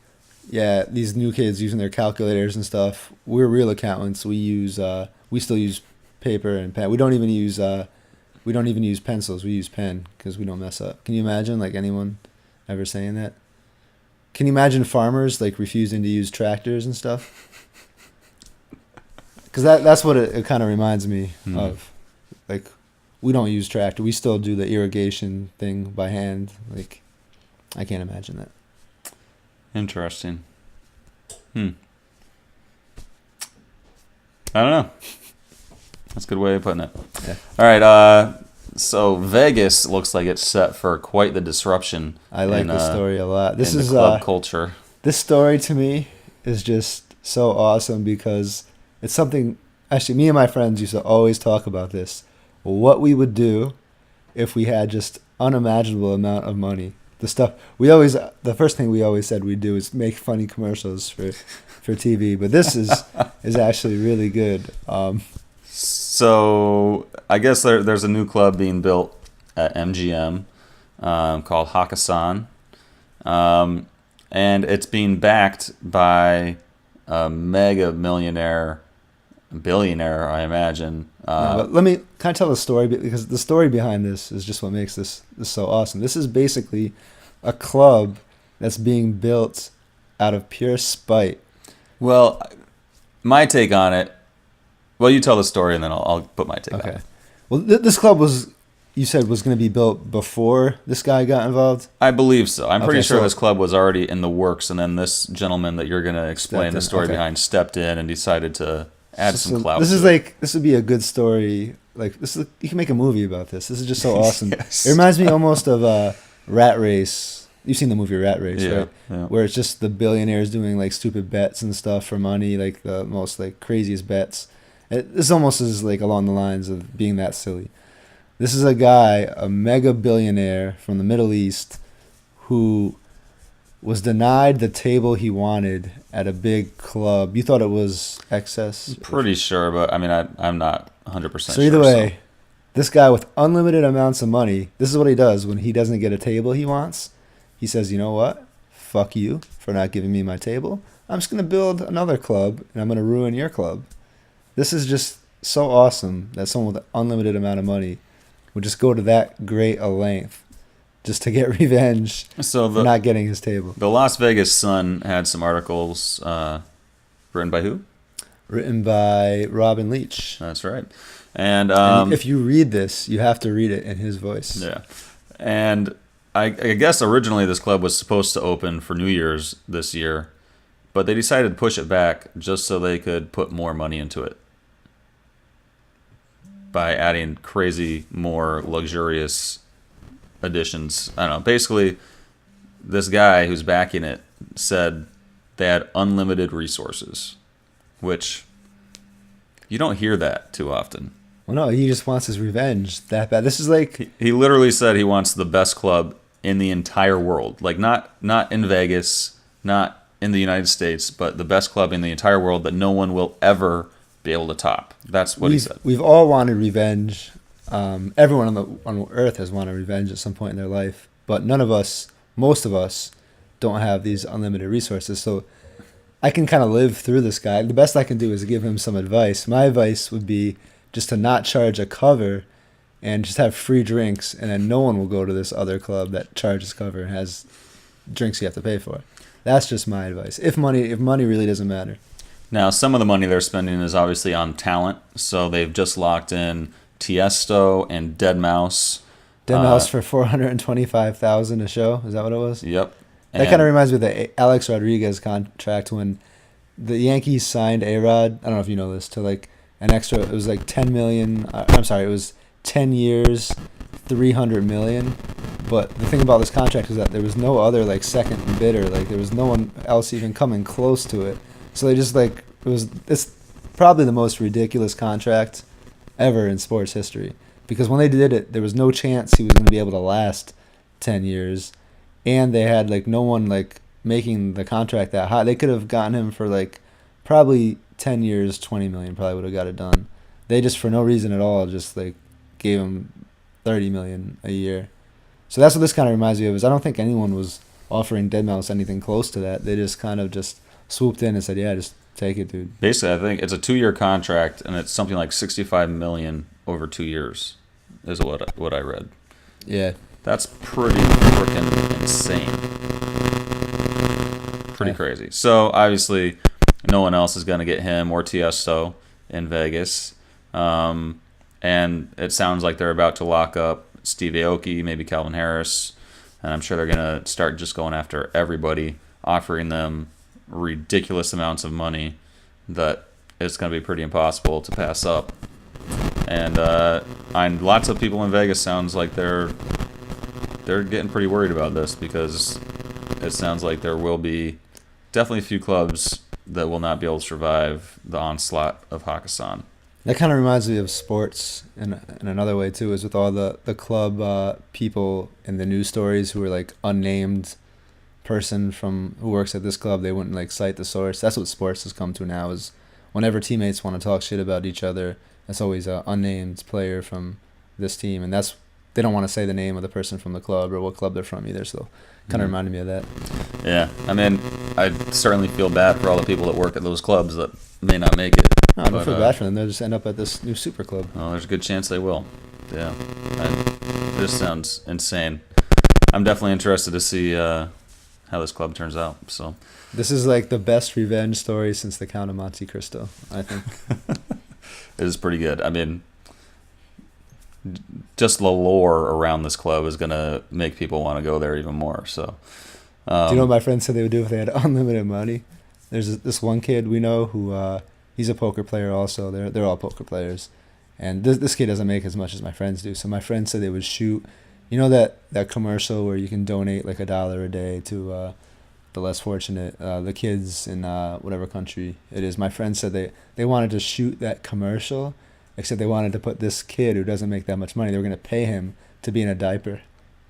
yeah, these new kids using their calculators and stuff. We're real accountants. We still use paper and pen. We don't even use pencils. We use pen because we don't mess up. Can you imagine like anyone ever saying that? Can you imagine farmers like refusing to use tractors and stuff? Because that's what it kind of reminds me of. Like, we don't use tractor. We still do the irrigation thing by hand. Like, I can't imagine that. Interesting. I don't know. That's a good way of putting it. Yeah. All right. So Vegas looks like it's set for quite the disruption. I like this story a lot. This in is the club culture. this story to me is just so awesome because it's something. Actually, me and my friends used to always talk about this. What we would do if we had just unimaginable amount of money. The first thing we always said we'd do is make funny commercials for TV. But this is actually really good. So I guess there's a new club being built at MGM called Hakkasan. And it's being backed by a mega billionaire, I imagine. But can I tell the story? Because the story behind this is just what makes this so awesome. This is basically a club that's being built out of pure spite. Well, my take on it. Well, you tell the story, and then I'll put my take on Okay. it. Well, this club you said was going to be built before this guy got involved? I believe so. I'm pretty Okay, sure so- this club was already in the works, and then this gentleman that you're going to explain Stepped the in, story okay. behind stepped in and decided to add some clout. This is to it. like, this would be a good story. Like, you can make a movie about this. This is just so awesome. Yes. It reminds me almost of Rat Race. You've seen the movie Rat Race, Yeah, right? yeah. Where it's just the billionaires doing like stupid bets and stuff for money, like the most like craziest bets. This almost is like along the lines of being that silly. This is a guy, a mega billionaire from the Middle East, who was denied the table he wanted at a big club. You thought it was excess? Pretty sure, but I mean, I'm not 100% sure. So either way, this guy with unlimited amounts of money, this is what he does when he doesn't get a table he wants. He says, you know what? Fuck you for not giving me my table. I'm just going to build another club, and I'm going to ruin your club. This is just so awesome that someone with an unlimited amount of money would just go to that great a length just to get revenge So for not getting his table. the Las Vegas Sun had some articles written by who? Written by Robin Leach. That's right. And, And if you read this, you have to read it in his voice. yeah. And I guess originally this club was supposed to open for New Year's this year, but they decided to push it back just so they could put more money into it by adding crazy, more luxurious additions. I don't know. Basically, this guy who's backing it said they had unlimited resources, which you don't hear that too often. Well, no, he just wants his revenge that bad. This is like, He literally said he wants the best club in the entire world. Like not in Vegas, not in the United States, but the best club in the entire world that no one will ever be able to top. That's what he said. we've all wanted revenge. Everyone on Earth has wanted revenge at some point in their life, but most of us, don't have these unlimited resources. So I can kind of live through this guy. The best I can do is give him some advice. My advice would be just to not charge a cover and just have free drinks, and then no one will go to this other club that charges cover and has drinks you have to pay for. That's just my advice. If money really doesn't matter. Now, some of the money they're spending is obviously on talent. So they've just locked in Tiesto and Deadmau5. Deadmau5 for $425,000 a show. Is that what it was? Yep. That kind of reminds me of the Alex Rodriguez contract when the Yankees signed A-Rod. I don't know if you know this, to like an extra. It was like $10 million. I'm sorry, it was 10 years, $300 million. But the thing about this contract is that there was no other like second bidder. Like there was no one else even coming close to it. So they just like it's probably the most ridiculous contract ever in sports history. Because when they did it, there was no chance he was going to be able to last 10 years. And they had like no one like making the contract that high. They could have gotten him for like probably 10 years, 20 million, probably would have got it done. They just for no reason at all just like gave him 30 million a year. So that's what this kind of reminds me of. Is I don't think anyone was offering Deadmau5 anything close to that. They just kind of just swooped in and said, "Yeah, just take it, dude." Basically, I think it's a 2-year contract, and it's something like $65 million over 2 years, is what I read. Yeah. That's pretty freaking insane. Pretty Yeah. crazy. So obviously, no one else is going to get him or Tiesto in Vegas, and it sounds like they're about to lock up Steve Aoki, maybe Calvin Harris, and I'm sure they're going to start just going after everybody, offering them ridiculous amounts of money that it's going to be pretty impossible to pass up. And lots of people in Vegas sounds like they're getting pretty worried about this, because it sounds like there will be definitely a few clubs that will not be able to survive the onslaught of Hakkasan. That kind of reminds me of sports in another way too, is with all the club people in the news stories who are like unnamed person from who works at this club. They wouldn't like cite the source. That's what sports has come to now, is whenever teammates want to talk shit about each other, it's always an unnamed player from this team, and they don't want to say the name of the person from the club or what club they're from either. So kind of reminded me of that. Yeah, I mean, I certainly feel bad for all the people that work at those clubs that may not make it. No, I don't feel bad for them. They'll just end up at this new super club. Well, there's a good chance they will. Yeah. This sounds insane. I'm definitely interested to see how this club turns out. So this is like the best revenge story since the Count of Monte Cristo, I think. It is pretty good. I mean, just the lore around this club is going to make people want to go there even more. So, do you know what my friends said they would do if they had unlimited money? There's this one kid we know who he's a poker player also. They're all poker players, and this kid doesn't make as much as my friends do. So my friends said they would shoot, you know, that commercial where you can donate like $1 a day to the less fortunate, the kids in whatever country it is. My friends said they wanted to shoot that commercial, except they wanted to put this kid who doesn't make that much money. They were going to pay him to be in a diaper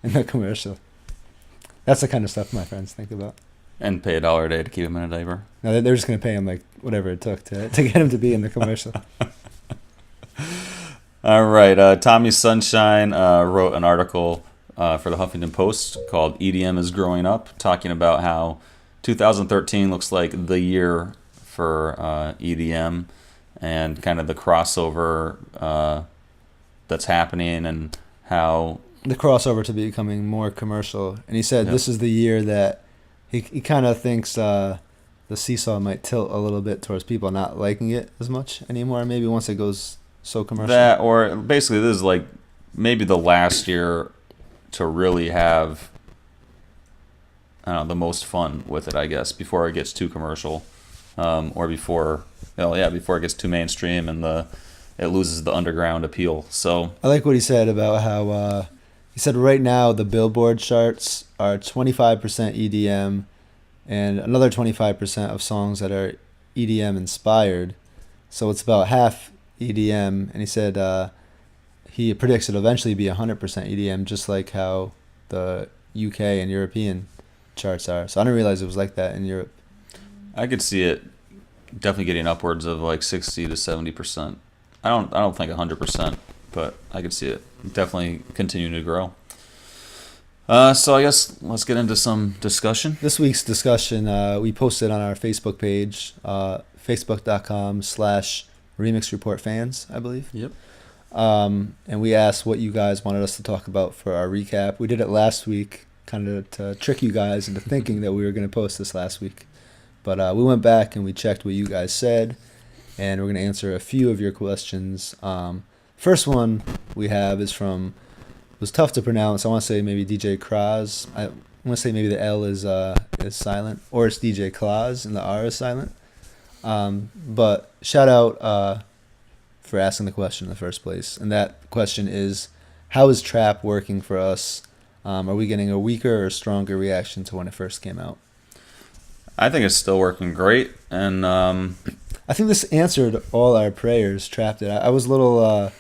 in the commercial. That's the kind of stuff my friends think about. And pay $1 a day to keep him in a diaper. No, they're just going to pay him like whatever it took to get him to be in the commercial. All right. Tommy Sunshine wrote an article for the Huffington Post called EDM is Growing Up, talking about how 2013 looks like the year for EDM and kind of the crossover that's happening, and how the crossover to becoming more commercial. And he said This is the year that he kind of thinks the seesaw might tilt a little bit towards people not liking it as much anymore, maybe once it goes so commercial. That, or basically this is like maybe the last year to really have, I don't know, the most fun with it, I guess, before it gets too commercial, or before it gets too mainstream and it loses the underground appeal. So I like what he said about how he said right now the Billboard charts are 25% EDM and another 25% of songs that are EDM inspired. So it's about half EDM, and he said he predicts it'll eventually be 100% EDM, just like how the UK and European charts are. So I didn't realize it was like that in Europe. I could see it definitely getting upwards of like 60 to 70%. I don't think 100%, but I could see it definitely continuing to grow. So I guess let's get into some discussion. This week's discussion we posted on our Facebook page, facebook.com/RemixReportFans, I believe. Yep. And we asked what you guys wanted us to talk about for our recap. We did it last week, kind of to trick you guys into thinking that we were going to post this last week. But we went back and we checked what you guys said, and we're going to answer a few of your questions. First one we have is from, it was tough to pronounce. I want to say maybe DJ Kraz. I want to say maybe the L is silent, or it's DJ Claus and the R is silent. But shout out for asking the question in the first place. And that question is, how is trap working for us? Are we getting a weaker or stronger reaction to when it first came out? I think it's still working great, and I think this answered all our prayers. Trap did. I was a little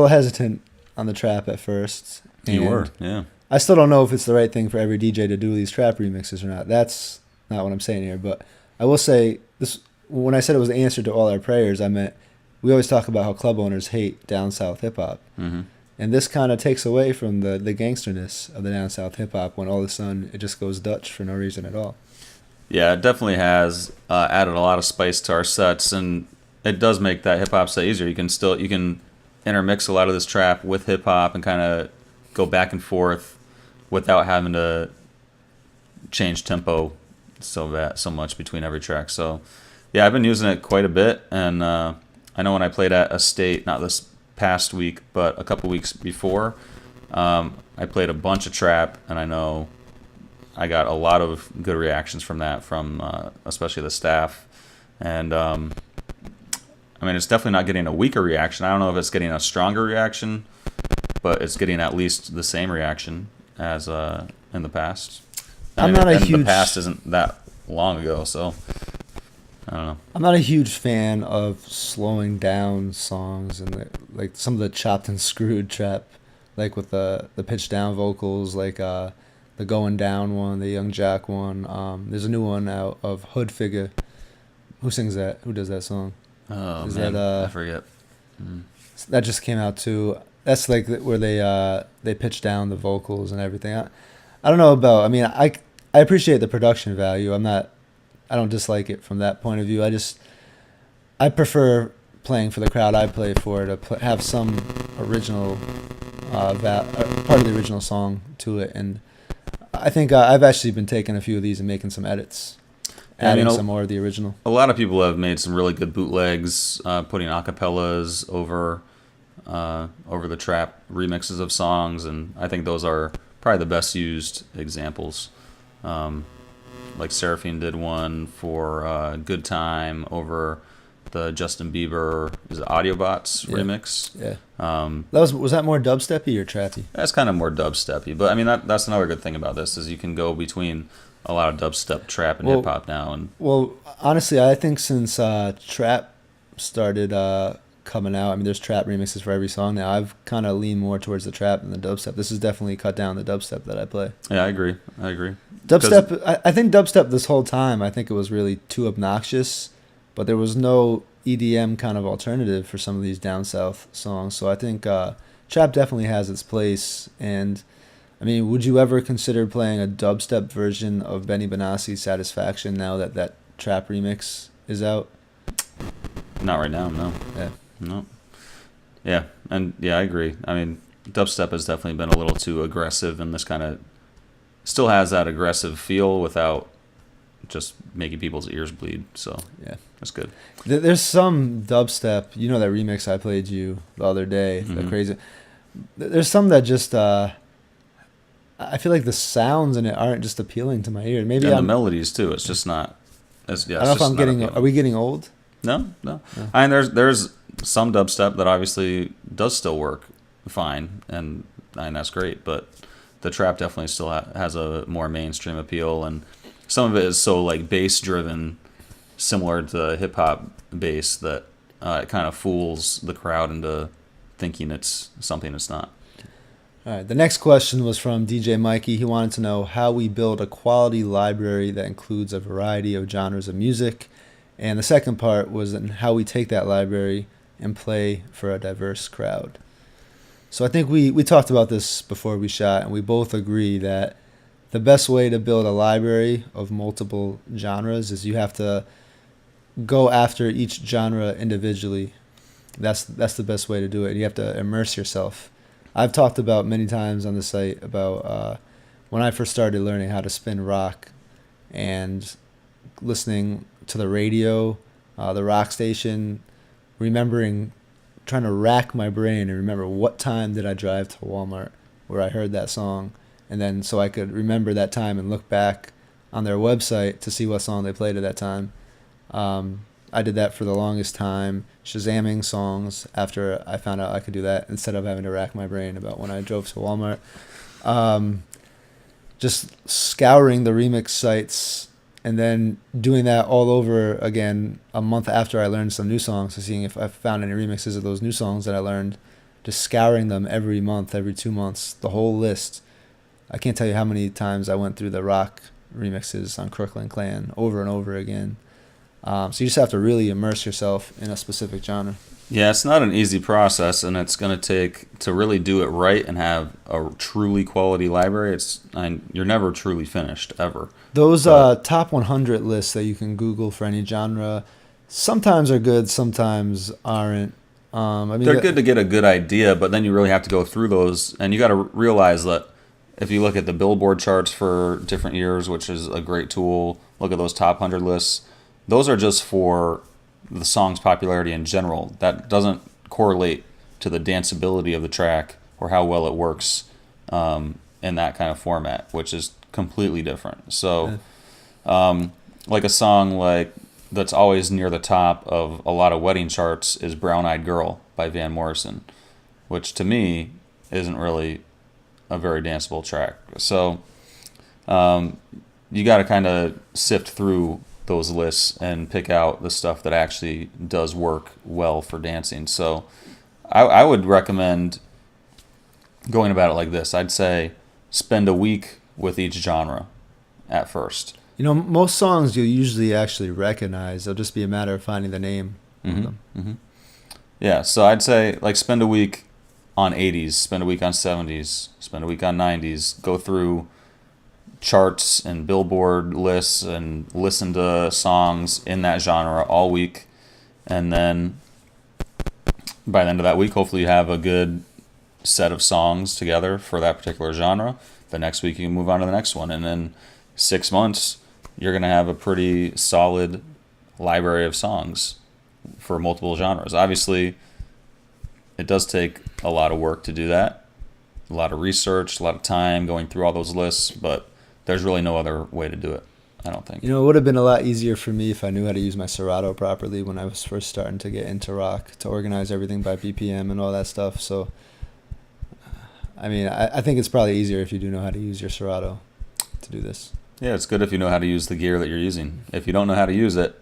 hesitant on the trap at first. You were, yeah. I still don't know if it's the right thing for every DJ to do these trap remixes or not. That's not what I'm saying here. But I will say this: when I said it was the answer to all our prayers, I meant we always talk about how club owners hate down south hip hop, and this kind of takes away from the gangsterness of the down south hip hop when all of a sudden it just goes Dutch for no reason at all. Yeah, it definitely has added a lot of spice to our sets, and it does make that hip hop set easier. You can intermix a lot of this trap with hip hop and kind of go back and forth without having to change tempo so much between every track. So yeah, I've been using it quite a bit, and I know when I played at Estate, not this past week, but a couple weeks before, I played a bunch of trap, and I know I got a lot of good reactions from that, from especially the staff. And I mean, it's definitely not getting a weaker reaction. I don't know if it's getting a stronger reaction, but it's getting at least the same reaction as in the past. The past isn't that long ago, so I don't know. I'm not a huge fan of slowing down songs and like some of the chopped and screwed trap, like with the pitch down vocals, like the Going Down one, the Young Jack one. There's a new one out of Hood Figure. Who sings that? Who does that song? Oh, man, I forget. That just came out too. That's like where they pitch down the vocals and everything. I don't know about. I mean, I appreciate the production value. I don't dislike it from that point of view. I prefer playing for the crowd I play for to have some original part of the original song to it. And I think I've actually been taking a few of these and making some edits. Adding some more of the original. A lot of people have made some really good bootlegs, putting acapellas over the trap remixes of songs, and I think those are probably the best used examples. Like Seraphine did one for Good Time over the Justin Bieber Audiobots remix. Yeah. Was that more dubsteppy or trappy? That's kind of more dubsteppy, but I mean that's another good thing about this is you can go between a lot of dubstep, trap, and hip hop now. And honestly, I think since trap started coming out, I mean, there's trap remixes for every song now. I've kind of leaned more towards the trap than the dubstep. This has definitely cut down the dubstep that I play. Yeah, I agree. Dubstep. I think dubstep this whole time. I think it was really too obnoxious, but there was no EDM kind of alternative for some of these down south songs. So I think trap definitely has its place. And I mean, would you ever consider playing a dubstep version of Benny Benassi's Satisfaction now that that trap remix is out? Not right now, no. Yeah. No. Yeah, and yeah, I agree. I mean, dubstep has definitely been a little too aggressive, and this kind of still has that aggressive feel without just making people's ears bleed. So yeah, that's good. There's some dubstep, you know, that remix I played you the other day, the crazy. There's some that just I feel like the sounds in it aren't just appealing to my ear. Maybe the melodies too. It's just not. I don't know if I'm getting. Are we getting old? No. I mean, there's some dubstep that obviously does still work fine, and that's great. But the trap definitely still has a more mainstream appeal, and some of it is so like bass driven, similar to hip hop bass, that it kind of fools the crowd into thinking it's something it's not. All right. The next question was from DJ Mikey. He wanted to know how we build a quality library that includes a variety of genres of music. And the second part was in how we take that library and play for a diverse crowd. So I think we talked about this before we shot, and we both agree that the best way to build a library of multiple genres is you have to go after each genre individually. That's the best way to do it. You have to immerse yourself. I've talked about many times on the site about when I first started learning how to spin rock and listening to the radio, the rock station, trying to rack my brain and remember what time did I drive to Walmart where I heard that song, and then so I could remember that time and look back on their website to see what song they played at that time. I did that for the longest time, Shazamming songs after I found out I could do that instead of having to rack my brain about when I drove to Walmart. Just scouring the remix sites and then doing that all over again a month after I learned some new songs, so seeing if I found any remixes of those new songs that I learned, just scouring them every month, every 2 months, the whole list. I can't tell you how many times I went through the rock remixes on Crooklyn Clan over and over again. So you just have to really immerse yourself in a specific genre. Yeah, it's not an easy process, and it's going to take, to really do it right and have a truly quality library, you're never truly finished, ever. Those top 100 lists that you can Google for any genre sometimes are good, sometimes aren't. They're good to get a good idea, but then you really have to go through those, and you got to realize that if you look at the Billboard charts for different years, which is a great tool, look at those top 100 lists, those are just for the song's popularity in general. That doesn't correlate to the danceability of the track or how well it works in that kind of format, which is completely different. So, like a song like that's always near the top of a lot of wedding charts is Brown Eyed Girl by Van Morrison, which to me isn't really a very danceable track. So you got to kind of sift through those lists and pick out the stuff that actually does work well for dancing. So I would recommend going about it like this. I'd say spend a week with each genre at first. You know, most songs you'll usually actually recognize. It'll just be a matter of finding the name of them. Yeah, so I'd say like spend a week on 80s, spend a week on 70s, spend a week on 90s, go through charts and Billboard lists and listen to songs in that genre all week. And then by the end of that week, hopefully you have a good set of songs together for that particular genre. The next week you can move on to the next one. And then 6 months, you're going to have a pretty solid library of songs for multiple genres. Obviously, it does take a lot of work to do that, a lot of research, a lot of time going through all those lists, but there's really no other way to do it, I don't think. You know, it would have been a lot easier for me if I knew how to use my Serato properly when I was first starting to get into rock, to organize everything by BPM and all that stuff. So, I mean, I think it's probably easier if you do know how to use your Serato to do this. Yeah, it's good if you know how to use the gear that you're using. If you don't know how to use it,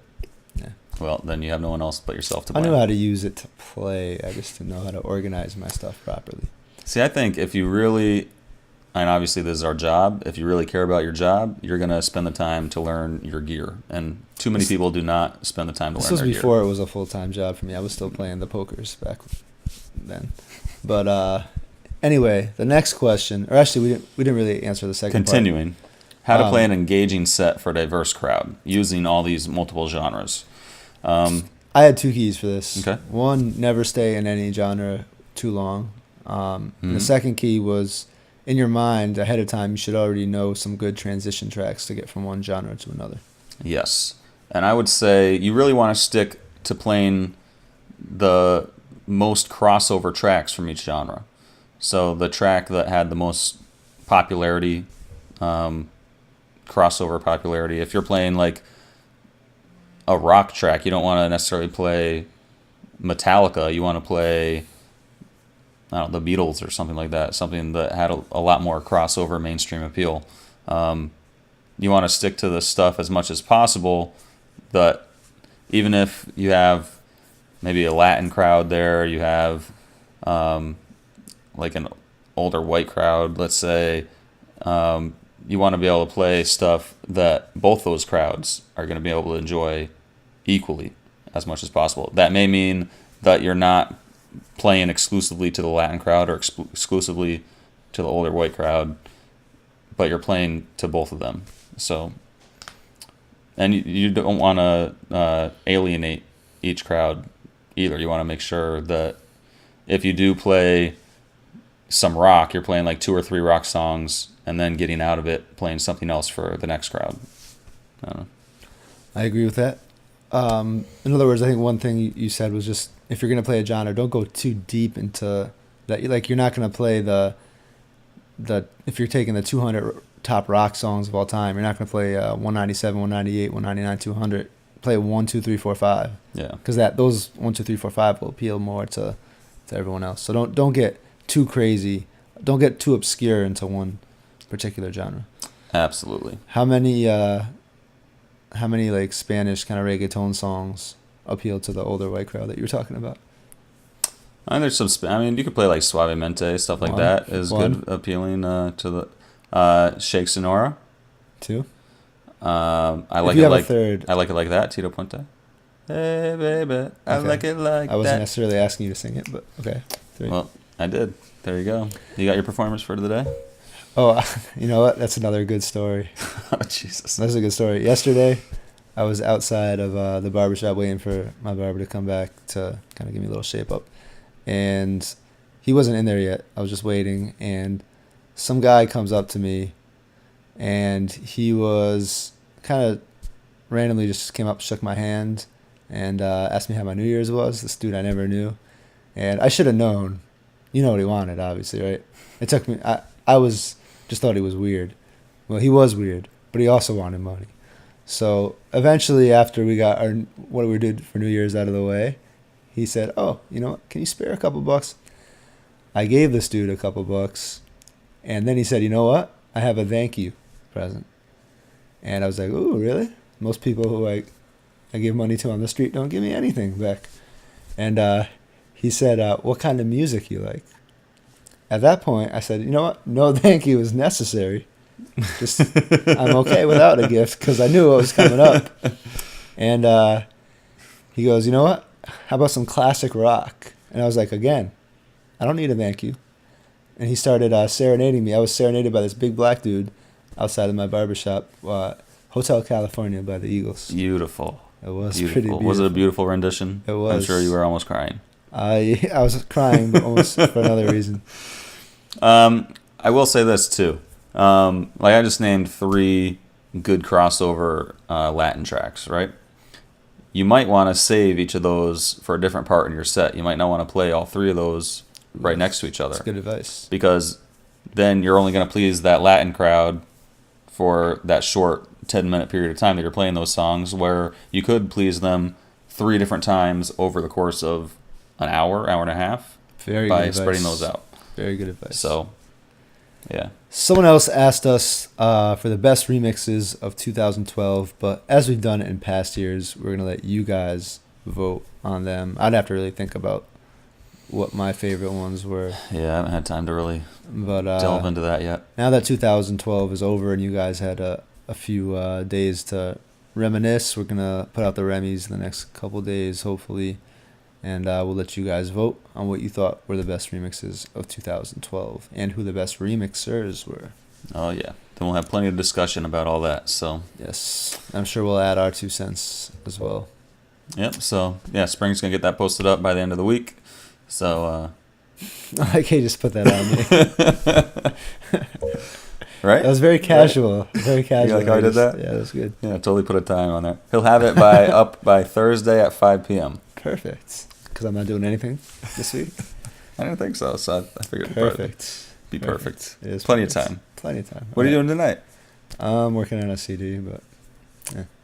Yeah. well, then you have no one else but yourself to I blame. knew how to use it to play. I just didn't know how to organize my stuff properly. See, I think if you really, and obviously this is our job, if you really care about your job, you're going to spend the time to learn your gear. And too many people do not spend the time to This learn was their before gear. it was a full-time job for me. I was still playing the pokers back then. But anyway, the next question, or actually we didn't really answer the second part. Continuing, how to play an engaging set for a diverse crowd using all these multiple genres. I had two keys for this. Okay. One, never stay in any genre too long. And the second key was, in your mind, ahead of time, you should already know some good transition tracks to get from one genre to another. Yes. And I would say you really want to stick to playing the most crossover tracks from each genre. So the track that had the most popularity, crossover popularity. If you're playing like a rock track, you don't want to necessarily play Metallica. You want to play, I don't know, the Beatles or something like that. Something that had a lot more crossover mainstream appeal. You want to stick to the stuff as much as possible, but even if you have maybe a Latin crowd there, you have like an older white crowd, let's say, you want to be able to play stuff that both those crowds are going to be able to enjoy equally as much as possible. That may mean that you're not playing exclusively to the Latin crowd or exclusively to the older white crowd, but you're playing to both of them. So, and you don't want to alienate each crowd either. You want to make sure that if you do play some rock, you're playing like 2 or 3 rock songs and then getting out of it, playing something else for the next crowd. I don't know. I agree with that. In other words, I think one thing you said was just, if you're going to play a genre, don't go too deep into that. Like, you're not going to play the if you're taking the 200 top rock songs of all time, you're not going to play 197, 198, 199, 200. Play 1, 2, 3, 4, 5. Yeah. Because those 1, 2, 3, 4, 5 will appeal more to everyone else. So don't get too crazy. Don't get too obscure into one particular genre. Absolutely. How many like Spanish kind of reggaeton songs appeal to the older white crowd that you were talking about? There's some. You could play like Suavemente, stuff like that is good, appealing to the Shake Sonora. 2. I like If you it have a like third, I like it like that. Tito Puente. Hey baby, I Okay. like it like I wasn't that. necessarily asking you to sing it, but okay. 3. Well, I did. There you go. You got your performance for the day. Oh, you know what? That's another good story. Oh Jesus. That's a good story. Yesterday, I was outside of the barbershop waiting for my barber to come back to kind of give me a little shape up. And he wasn't in there yet. I was just waiting. And some guy comes up to me, and he was kind of randomly just came up, shook my hand, and asked me how my New Year's was. This dude I never knew. And I should have known. You know what he wanted, obviously, right? It took me... I just thought he was weird. Well, he was weird, but he also wanted money. So eventually, after we got our what we did for New Year's out of the way, he said, "Oh, you know what? Can you spare a couple bucks?" I gave this dude a couple bucks, and then he said, "You know what? I have a thank you present." And I was like, "Ooh, really?" Most people who I give money to on the street don't give me anything back. And he said, "What kind of music you like?" At that point, I said, "You know what? No thank you is necessary. Just I'm okay without a gift," because I knew what was coming up. And he goes, "You know what? How about some classic rock?" And I was like, "Again, I don't need a thank you." And he started serenading me. I was serenaded by this big black dude outside of my barbershop, Hotel California by the Eagles. Beautiful. It was Beautiful. pretty beautiful. Was it a beautiful rendition? It was. I'm sure you were almost crying. I was crying, but almost for another reason. I will say this too. Like I just named 3 good crossover Latin tracks, right? You might want to save each of those for a different part in your set. You might not want to play all 3 of those right next to each other. That's good advice. Because then you're only going to please that Latin crowd for that short 10-minute period of time that you're playing those songs, where you could please them 3 different times over the course of an hour and a half by spreading those out. Very good advice. So, yeah. Someone else asked us for the best remixes of 2012, but as we've done it in past years, we're going to let you guys vote on them. I'd have to really think about what my favorite ones were. Yeah, I haven't had time to really But delve into that yet. now that 2012 is over and you guys had a few days to reminisce, we're going to put out the Remys in the next couple days, hopefully. And we'll let you guys vote on what you thought were the best remixes of 2012 and who the best remixers were. Oh, yeah. Then we'll have plenty of discussion about all that. So, Yes, I'm sure we'll add our 2 cents as well. yep. So, yeah, Spring's going to get that posted up by the end of the week. So, I can't just put that on me. right? That was very casual. Very casual. like how I did that? Yeah, that was good. Yeah, totally put a time on there. He'll have it up by Thursday at 5 p.m. Perfect. Because I'm not doing anything this week. I didn't think so, so I figured it'd probably Perfect. be perfect. It is Plenty perfect. of time. Plenty of time. What are you doing tonight? I'm working on a CD, but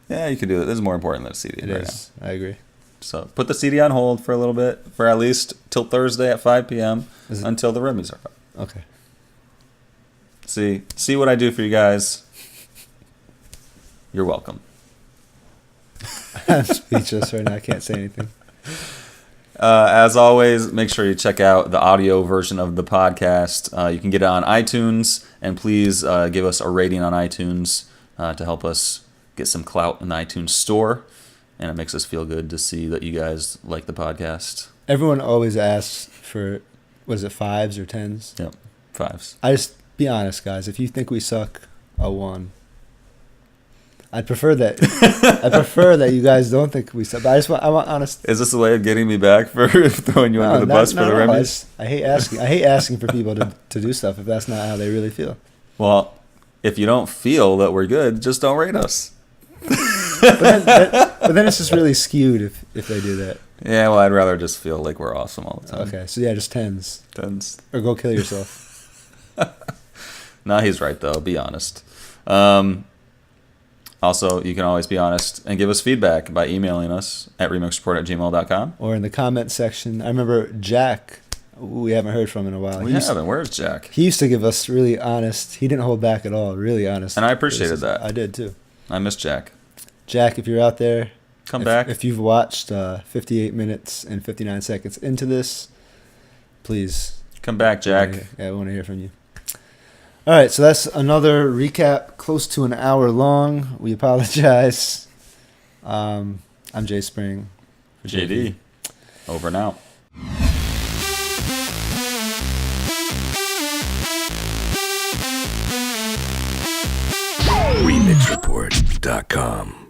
Yeah, you could do it. This is more important than a CD it right is. I agree. now. So put the CD on hold for a little bit, for at least till Thursday at 5 p.m. Is it- until the Remys are up. Okay. See what I do for you guys. You're welcome. I'm speechless right now. I can't say anything. As always, make sure you check out the audio version of the podcast. You can get it on iTunes, and please give us a rating on iTunes to help us get some clout in the iTunes store. And it makes us feel good to see that you guys like the podcast. Everyone always asks for, was it 5s or 10s? Yep, 5s. I just, be honest, guys. If you think we suck, a 1. I'd prefer that. I prefer that you guys don't think we suck. But I want honest. Is this a way of getting me back for throwing you under the bus for the Remys? I hate asking for people to do stuff if that's not how they really feel. Well, if you don't feel that we're good, just don't rate us. But then it's just really skewed if they do that. Yeah, well, I'd rather just feel like we're awesome all the time. Okay, so yeah, just 10s. 10s. Or go kill yourself. No, he's right, though. Be honest. Also, you can always be honest and give us feedback by emailing us at remixreport@gmail.com. Or in the comment section. I remember Jack, we haven't heard from in a while. We haven't. Where's Jack? He used to give us really honest. He didn't hold back at all. Really honest. And I appreciated that. I did too. I miss Jack. Jack, if you're out there, Come back. If you've watched 58 minutes and 59 seconds into this, please. Come back, Jack. Yeah, I want to hear from you. All right, so that's another recap, close to an hour long. We apologize. I'm Jay Spring. For JD. Over and out. Remixreport.com